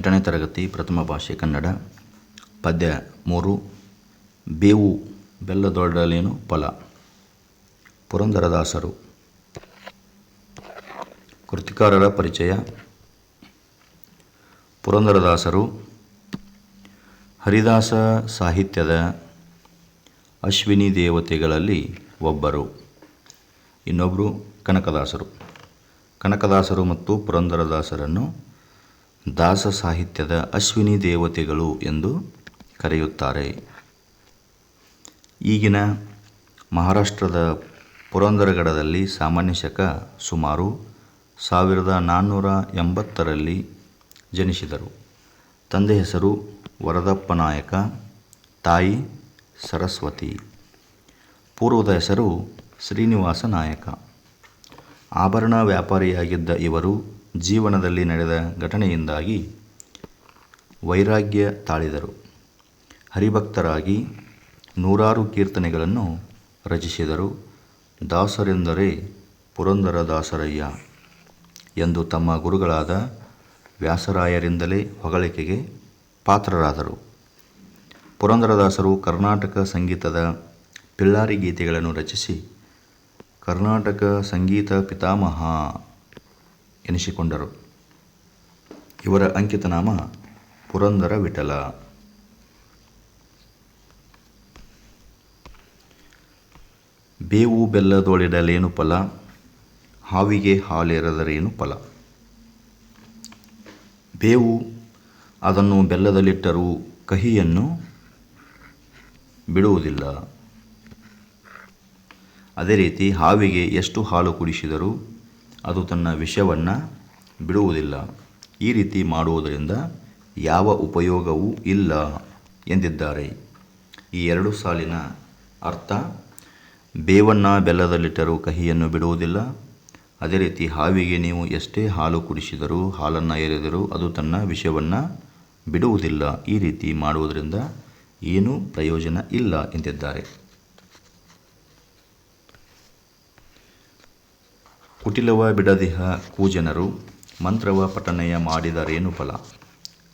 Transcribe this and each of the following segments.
8ನೇ ತರಗತಿ ಪ್ರಥಮ ಭಾಷೆ ಕನ್ನಡ. ಪದ್ಯ 3. ಬೇವು ಬೆಲ್ಲದೊಡಲೇನು ಫಲ. ಪುರಂದರದಾಸರು. ಕೃತಿಕಾರರ ಪರಿಚಯ. ಪುರಂದರದಾಸರು ಹರಿದಾಸ ಸಾಹಿತ್ಯದ ಅಶ್ವಿನಿ ದೇವತೆಗಳಲ್ಲಿ ಒಬ್ಬರು. ಇನ್ನೊಬ್ಬರು ಕನಕದಾಸರು. ಕನಕದಾಸರು ಮತ್ತು ಪುರಂದರದಾಸರನ್ನು ದಾಸ ಸಾಹಿತ್ಯದ ಅಶ್ವಿನಿ ದೇವತೆಗಳು ಎಂದು ಕರೆಯುತ್ತಾರೆ. ಈಗಿನ ಮಹಾರಾಷ್ಟ್ರದ ಪುರಂದರಗಡದಲ್ಲಿ ಸಾಮಾನ್ಯ ಶಕ ಸುಮಾರು 1480ರಲ್ಲಿ ಜನಿಸಿದರು. ತಂದೆ ಹೆಸರು ವರದಪ್ಪ ನಾಯಕ, ತಾಯಿ ಸರಸ್ವತಿ. ಪೂರ್ವದ ಹೆಸರು ಶ್ರೀನಿವಾಸ ನಾಯಕ. ಆಭರಣ ವ್ಯಾಪಾರಿಯಾಗಿದ್ದ ಇವರು ಜೀವನದಲ್ಲಿ ನಡೆದ ಘಟನೆಯಿಂದಾಗಿ ವೈರಾಗ್ಯ ತಾಳಿದರು. ಹರಿಭಕ್ತರಾಗಿ ನೂರಾರು ಕೀರ್ತನೆಗಳನ್ನು ರಚಿಸಿದರು. ದಾಸರೆಂದರೆ ಪುರಂದರದಾಸರಯ್ಯ ಎಂದು ತಮ್ಮ ಗುರುಗಳಾದ ವ್ಯಾಸರಾಯರಿಂದಲೇ ಹೊಗಳಿಕೆಗೆ ಪಾತ್ರರಾದರು. ಪುರಂದರದಾಸರು ಕರ್ನಾಟಕ ಸಂಗೀತದ ಪಿಳ್ಳಾರಿ ಗೀತೆಗಳನ್ನು ರಚಿಸಿ ಕರ್ನಾಟಕ ಸಂಗೀತ ಪಿತಾಮಹ ಎನಿಸಿಕೊಂಡರು. ಇವರ ಅಂಕಿತನಾಮ ಪುರಂದರ ವಿಠಲ. ಬೇವು ಬೆಲ್ಲದೊಳಿಡಲೇನು ಫಲ, ಹಾವಿಗೆ ಹಾಲೆರೆದರೇನು ಫಲ. ಬೇವು ಅದನ್ನು ಬೆಲ್ಲದಲ್ಲಿಟ್ಟರೂ ಕಹಿಯನ್ನು ಬಿಡುವುದಿಲ್ಲ. ಅದೇ ರೀತಿ ಹಾವಿಗೆ ಎಷ್ಟು ಹಾಲು ಕುಡಿಸಿದರೂ ಅದು ತನ್ನ ವಿಷವನ್ನು ಬಿಡುವುದಿಲ್ಲ. ಈ ರೀತಿ ಮಾಡುವುದರಿಂದ ಯಾವ ಉಪಯೋಗವೂ ಇಲ್ಲ ಎಂದಿದ್ದಾರೆ. ಈ 2 ಸಾಲಿನ ಅರ್ಥ: ಬೇವನ್ನು ಬೆಲ್ಲದಲ್ಲಿಟ್ಟರೂ ಕಹಿಯನ್ನು ಬಿಡುವುದಿಲ್ಲ. ಅದೇ ರೀತಿ ಹಾವಿಗೆ ನೀವು ಎಷ್ಟೇ ಹಾಲು ಕುಡಿಸಿದರೂ, ಹಾಲನ್ನು ಎರೆದರೂ ಅದು ತನ್ನ ವಿಷವನ್ನು ಬಿಡುವುದಿಲ್ಲ. ಈ ರೀತಿ ಮಾಡುವುದರಿಂದ ಏನೂ ಪ್ರಯೋಜನ ಇಲ್ಲ ಎಂದಿದ್ದಾರೆ. ಕುಟಿಲವ ಬಿಡದಿಹ ಕೂಜನರು, ಮಂತ್ರವ ಪಠನೆಯ ಮಾಡಿದರೇನು ಫಲ.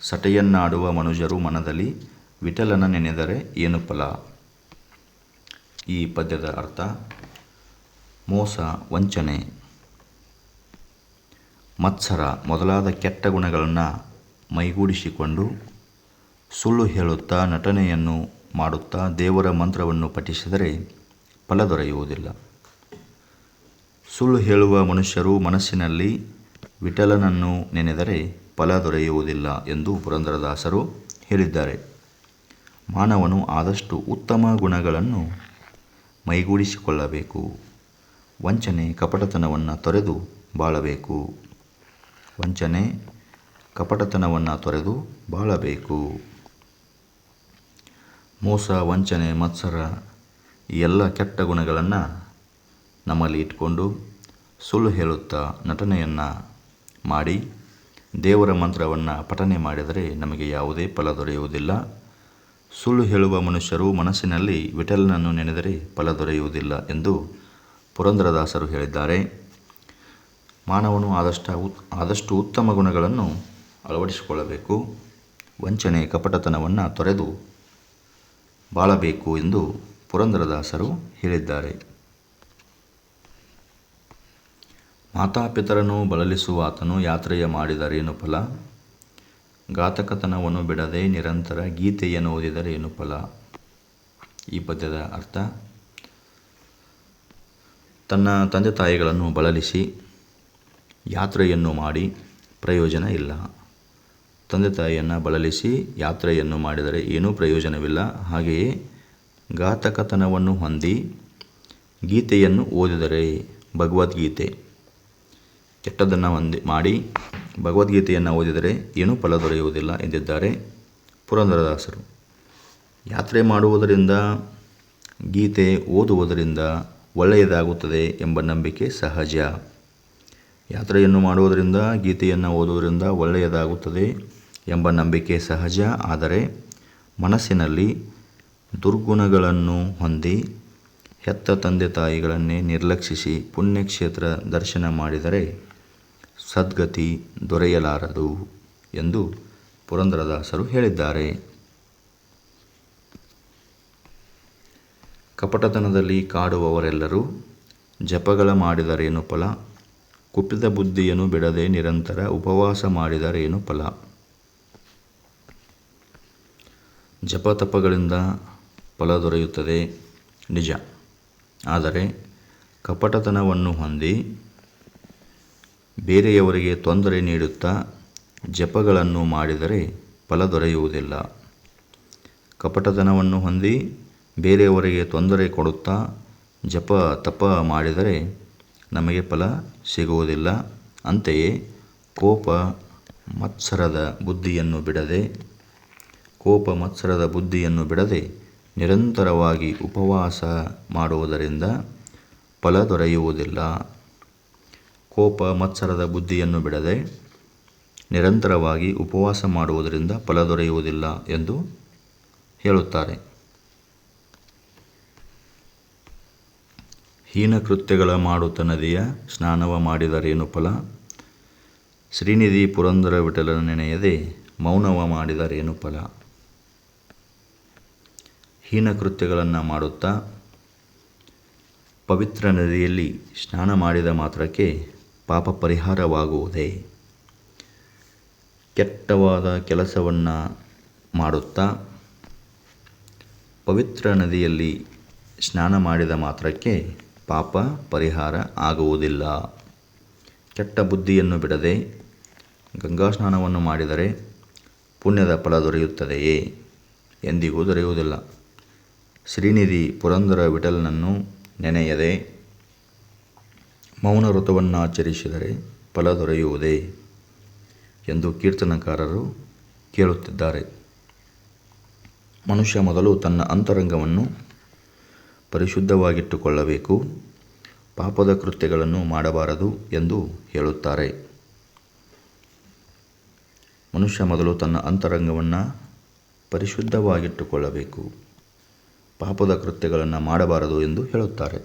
ಸಟೆಯನ್ನಾಡುವ ಮನುಜರು ಮನದಲ್ಲಿ, ವಿಠಲನ ನೆನೆದರೆ ಏನು ಫಲ. ಈ ಪದ್ಯದ ಅರ್ಥ: ಮೋಸ, ವಂಚನೆ, ಮತ್ಸರ ಮೊದಲಾದ ಕೆಟ್ಟ ಗುಣಗಳನ್ನು ಮೈಗೂಡಿಸಿಕೊಂಡು ಸುಳ್ಳು ಹೇಳುತ್ತಾ ನಟನೆಯನ್ನು ಮಾಡುತ್ತಾ ದೇವರ ಮಂತ್ರವನ್ನು ಪಠಿಸಿದರೆ ಫಲ ದೊರೆಯುವುದಿಲ್ಲ. ಸುಳ್ಳು ಹೇಳುವ ಮನುಷ್ಯರು ಮನಸ್ಸಿನಲ್ಲಿ ವಿಠಲನನ್ನು ನೆನೆದರೆ ಫಲ ದೊರೆಯುವುದಿಲ್ಲ ಎಂದು ಪುರಂದರದಾಸರು ಹೇಳಿದ್ದಾರೆ. ಮಾನವನು ಆದಷ್ಟು ಉತ್ತಮ ಗುಣಗಳನ್ನು ಮೈಗೂಡಿಸಿಕೊಳ್ಳಬೇಕು. ವಂಚನೆ, ಕಪಟತನವನ್ನು ತೊರೆದು ಬಾಳಬೇಕು. ವಂಚನೆ, ಕಪಟತನವನ್ನು ತೊರೆದು ಬಾಳಬೇಕು. ಮೋಸ, ವಂಚನೆ, ಮತ್ಸರ ಈ ಎಲ್ಲ ಕೆಟ್ಟ ಗುಣಗಳನ್ನು ನಮ್ಮಲ್ಲಿ ಇಟ್ಕೊಂಡು ಸುಳ್ಳು ಹೇಳುತ್ತಾ ನಟನೆಯನ್ನು ಮಾಡಿ ದೇವರ ಮಂತ್ರವನ್ನು ಪಠನೆ ಮಾಡಿದರೆ ನಮಗೆ ಯಾವುದೇ ಫಲ ದೊರೆಯುವುದಿಲ್ಲ. ಸುಳ್ಳು ಹೇಳುವ ಮನುಷ್ಯರು ಮನಸ್ಸಿನಲ್ಲಿ ವಿಠಲನನ್ನು ನೆನೆದರೆ ಫಲ ದೊರೆಯುವುದಿಲ್ಲ ಎಂದು ಪುರಂದರದಾಸರು ಹೇಳಿದ್ದಾರೆ. ಮಾನವನು ಆದಷ್ಟು ಉತ್ತಮ ಗುಣಗಳನ್ನು ಅಳವಡಿಸಿಕೊಳ್ಳಬೇಕು. ವಂಚನೆ, ಕಪಟತನವನ್ನು ತೊರೆದು ಬಾಳಬೇಕು ಎಂದು ಪುರಂದರದಾಸರು ಹೇಳಿದ್ದಾರೆ. ಮಾತಾಪಿತರನ್ನು ಬಳಲಿಸುವಾತನು ಯಾತ್ರೆಯ ಮಾಡಿದರೇನು ಫಲ. ಘಾತಕತನವನ್ನು ಬಿಡದೆ ನಿರಂತರ ಗೀತೆಯನ್ನು ಓದಿದರೇನು ಫಲ. ಈ ಪದ್ಯದ ಅರ್ಥ: ತನ್ನ ತಂದೆ ತಾಯಿಗಳನ್ನು ಬಳಲಿಸಿ ಯಾತ್ರೆಯನ್ನು ಮಾಡಿ ಪ್ರಯೋಜನ ಇಲ್ಲ. ತಂದೆ ತಾಯಿಯನ್ನು ಬಳಲಿಸಿ ಯಾತ್ರೆಯನ್ನು ಮಾಡಿದರೆ ಏನೂ ಪ್ರಯೋಜನವಿಲ್ಲ. ಹಾಗೆಯೇ ಘಾತಕತನವನ್ನು ಹೊಂದಿ ಗೀತೆಯನ್ನು ಓದಿದರೆ, ಭಗವದ್ಗೀತೆ ಕೆಟ್ಟದನ್ನು ಮಾಡಿ ಭಗವದ್ಗೀತೆಯನ್ನು ಓದಿದರೆ ಏನೂ ಫಲ ದೊರೆಯುವುದಿಲ್ಲ ಎಂದಿದ್ದಾರೆ ಪುರಂದರದಾಸರು. ಯಾತ್ರೆ ಮಾಡುವುದರಿಂದ, ಗೀತೆ ಓದುವುದರಿಂದ ಒಳ್ಳೆಯದಾಗುತ್ತದೆ ಎಂಬ ನಂಬಿಕೆ ಸಹಜ. ಯಾತ್ರೆಯನ್ನು ಮಾಡುವುದರಿಂದ, ಗೀತೆಯನ್ನು ಓದುವುದರಿಂದ ಒಳ್ಳೆಯದಾಗುತ್ತದೆ ಎಂಬ ನಂಬಿಕೆ ಸಹಜ. ಆದರೆ ಮನಸ್ಸಿನಲ್ಲಿ ದುರ್ಗುಣಗಳನ್ನು ಹೊಂದಿ ಹೆತ್ತ ತಂದೆ ತಾಯಿಗಳನ್ನೇ ನಿರ್ಲಕ್ಷಿಸಿ ಪುಣ್ಯಕ್ಷೇತ್ರ ದರ್ಶನ ಮಾಡಿದರೆ ಸದ್ಗತಿ ದೊರೆಯಲಾರದು ಎಂದು ಪುರಂದರದಾಸರು ಹೇಳಿದ್ದಾರೆ. ಕಪಟತನದಲ್ಲಿ ಕಾಡುವವರೆಲ್ಲರೂ ಜಪಗಳ ಮಾಡಿದರೇನು ಫಲ, ಕುಪಿತ ಬುದ್ಧಿಯನ್ನು ಬಿಡದೆ ನಿರಂತರ ಉಪವಾಸ ಮಾಡಿದರೇನು ಫಲ. ಜಪತಪಗಳಿಂದ ಫಲ ದೊರೆಯುತ್ತದೆ ನಿಜ, ಆದರೆ ಕಪಟತನವನ್ನು ಹೊಂದಿ ಬೇರೆಯವರಿಗೆ ತೊಂದರೆ ನೀಡುತ್ತಾ ಜಪಗಳನ್ನು ಮಾಡಿದರೆ ಫಲ ದೊರೆಯುವುದಿಲ್ಲ. ಕಪಟತನವನ್ನು ಹೊಂದಿ ಬೇರೆಯವರಿಗೆ ತೊಂದರೆ ಕೊಡುತ್ತಾ ಜಪ ತಪ ಮಾಡಿದರೆ ನಮಗೆ ಫಲ ಸಿಗುವುದಿಲ್ಲ. ಅಂತೆಯೇ ಕೋಪ ಮತ್ಸರದ ಬುದ್ಧಿಯನ್ನು ಬಿಡದೆ ನಿರಂತರವಾಗಿ ಉಪವಾಸ ಮಾಡುವುದರಿಂದ ಫಲ ದೊರೆಯುವುದಿಲ್ಲ. ಕೋಪ ಮತ್ಸರದ ಬುದ್ಧಿಯನ್ನು ಬಿಡದೆ ನಿರಂತರವಾಗಿ ಉಪವಾಸ ಮಾಡುವುದರಿಂದ ಫಲ ದೊರೆಯುವುದಿಲ್ಲ ಎಂದು ಹೇಳುತ್ತಾರೆ. ಹೀನಕೃತ್ಯಗಳ ಮಾಡುತ್ತ ನದಿಯ ಸ್ನಾನವ ಮಾಡಿದರೇನು ಫಲ, ಶ್ರೀನಿಧಿ ಪುರಂದರ ವಿಠಲನ ನೆನೆಯದೆ ಮೌನವ ಮಾಡಿದರೇನು ಫಲ. ಹೀನಕೃತ್ಯಗಳನ್ನು ಮಾಡುತ್ತಾ ಪವಿತ್ರ ನದಿಯಲ್ಲಿ ಸ್ನಾನ ಮಾಡಿದ ಮಾತ್ರಕ್ಕೆ ಪಾಪ ಪರಿಹಾರವಾಗುವುದೇ? ಕೆಟ್ಟವಾದ ಕೆಲಸವನ್ನು ಮಾಡುತ್ತಾ ಪವಿತ್ರ ನದಿಯಲ್ಲಿ ಸ್ನಾನ ಮಾಡಿದ ಮಾತ್ರಕ್ಕೆ ಪಾಪ ಪರಿಹಾರ ಆಗುವುದಿಲ್ಲ. ಕೆಟ್ಟ ಬುದ್ಧಿಯನ್ನು ಬಿಡದೆ ಗಂಗಾ ಸ್ನಾನವನ್ನು ಮಾಡಿದರೆ ಪುಣ್ಯದ ಫಲ ದೊರೆಯುತ್ತದೆಯೇ? ಎಂದಿಗೂ ದೊರೆಯುವುದಿಲ್ಲ. ಶ್ರೀನಿಧಿ ಪುರಂದರ ವಿಠಲನನ್ನು ನೆನೆಯದೆ ಮೌನ ವ್ರತವನ್ನು ಆಚರಿಸಿದರೆ ಫಲ ದೊರೆಯುವುದೇ ಎಂದು ಕೀರ್ತನಕಾರರು ಕೇಳುತ್ತಿದ್ದಾರೆ. ಮನುಷ್ಯ ಮೊದಲು ತನ್ನ ಅಂತರಂಗವನ್ನು ಪರಿಶುದ್ಧವಾಗಿಟ್ಟುಕೊಳ್ಳಬೇಕು, ಪಾಪದ ಕೃತ್ಯಗಳನ್ನು ಮಾಡಬಾರದು ಎಂದು ಹೇಳುತ್ತಾರೆ. ಮನುಷ್ಯ ಮೊದಲು ತನ್ನ ಅಂತರಂಗವನ್ನು ಪರಿಶುದ್ಧವಾಗಿಟ್ಟುಕೊಳ್ಳಬೇಕು, ಪಾಪದ ಕೃತ್ಯಗಳನ್ನು ಮಾಡಬಾರದು ಎಂದು ಹೇಳುತ್ತಾರೆ.